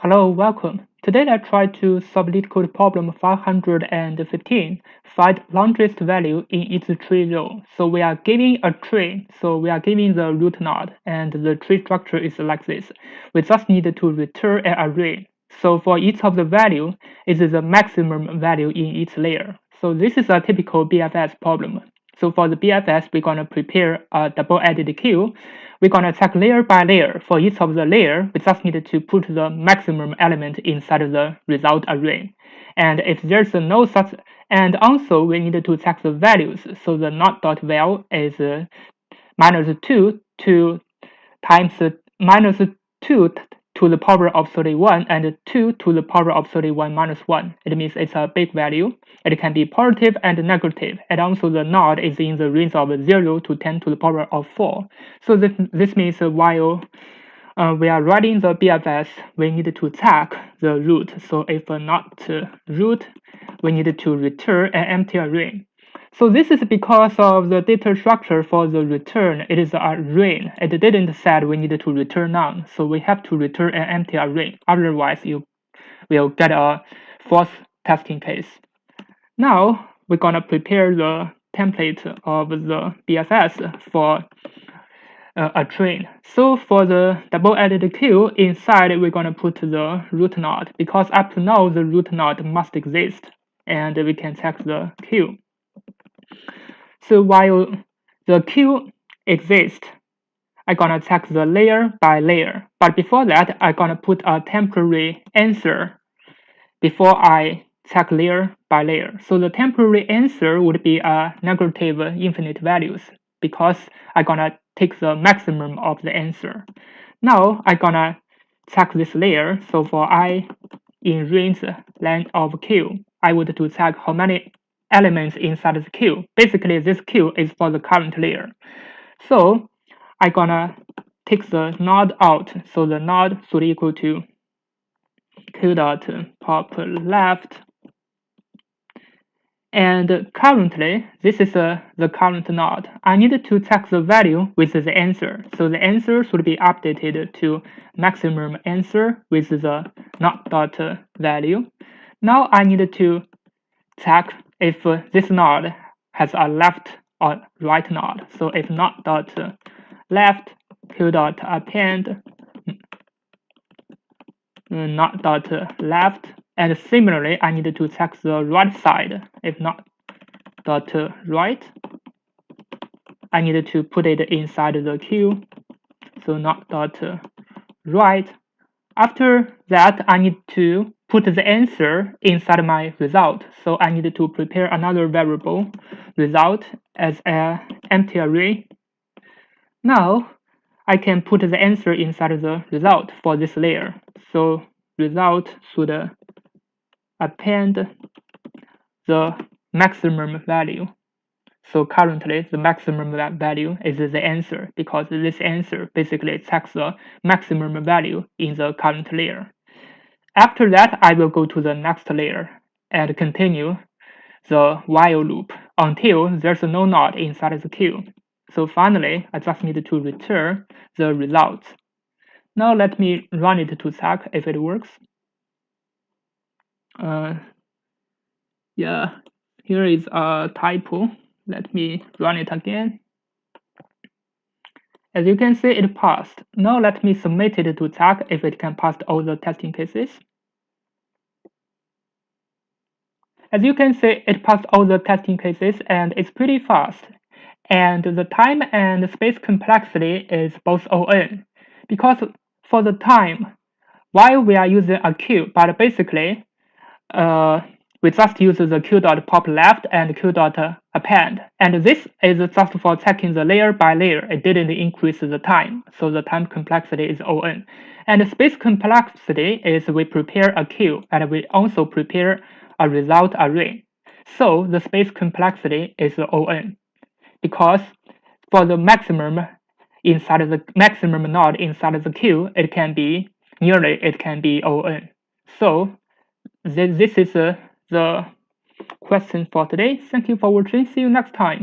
Hello, welcome. Today I try to solve Leetcode problem 515, find largest value in its tree row. So we are giving a tree, so we are giving the root node, and the tree structure is like this. We just need to return an array. So for each of the value, it is the maximum value in each layer. So this is a typical BFS problem. So for the BFS, we're going to prepare a double-added queue. We're going to check layer by layer. For each of the layer, we just need to put the maximum element inside of the result array. And if there's no such, and also we need to check the values. So the not.val is -2 to times -2 to the power of 31 and 2 to the power of 31 minus 1. It means it's a big value. It can be positive and negative, and also the node is in the range of 0 to 10 to the power of 4. So this means while we are writing the BFS, we need to check the root. So if not root, we need to return an empty array. So this is because of the data structure for the return. It is an array. It didn't say we need to return none. So we have to return an empty array. Otherwise, you will get a false testing case. Now we're gonna prepare the template of the BFS for a train. So for the double-added queue, inside we're gonna put the root node, because up to now the root node must exist, and we can check the queue. So while the queue exists, I'm gonna check the layer by layer. But before that, I'm gonna put a temporary answer before I check layer by layer. So the temporary answer would be a negative infinite values, because I'm gonna take the maximum of the answer. Now I'm gonna check this layer. So for I in range length of queue, I would to check how many elements inside the queue. Basically, this queue is for the current layer. So I'm gonna take the node out. So the node should equal to queue dot pop left. And currently, this is the current node. I need to check the value with the answer. So the answer should be updated to maximum answer with the not.value. Now I need to check if this node has a left or right node. So if not.left, q.append not.left, and similarly I need to check the right side. If not.right, I need to put it inside the queue. So not.right. After that, I need to put the answer inside my result. So I need to prepare another variable result as an empty array. Now I can put the answer inside the result for this layer. So result should append the maximum value. So currently the maximum value is the answer, because this answer basically checks the maximum value in the current layer. After that, I will go to the next layer and continue the while loop until there's no node inside the queue. So finally, I just need to return the results. Now let me run it to check if it works. Yeah, here is a typo. Let me run it again. As you can see, it passed. Now let me submit it to check if it can pass all the testing cases. As you can see, it passed all the testing cases, and it's pretty fast. And the time and space complexity is both ON. Because for the time, while we are using a queue, but basically, we just use the q.pop left and q.append. And this is just for checking the layer by layer. It didn't increase the time, so the time complexity is ON. And the space complexity is we prepare a queue, and we also prepare a result array. So the space complexity is ON, because for the maximum inside of the maximum node inside of the queue, it can be ON. So this is the question for today. Thank you for watching. See you next time.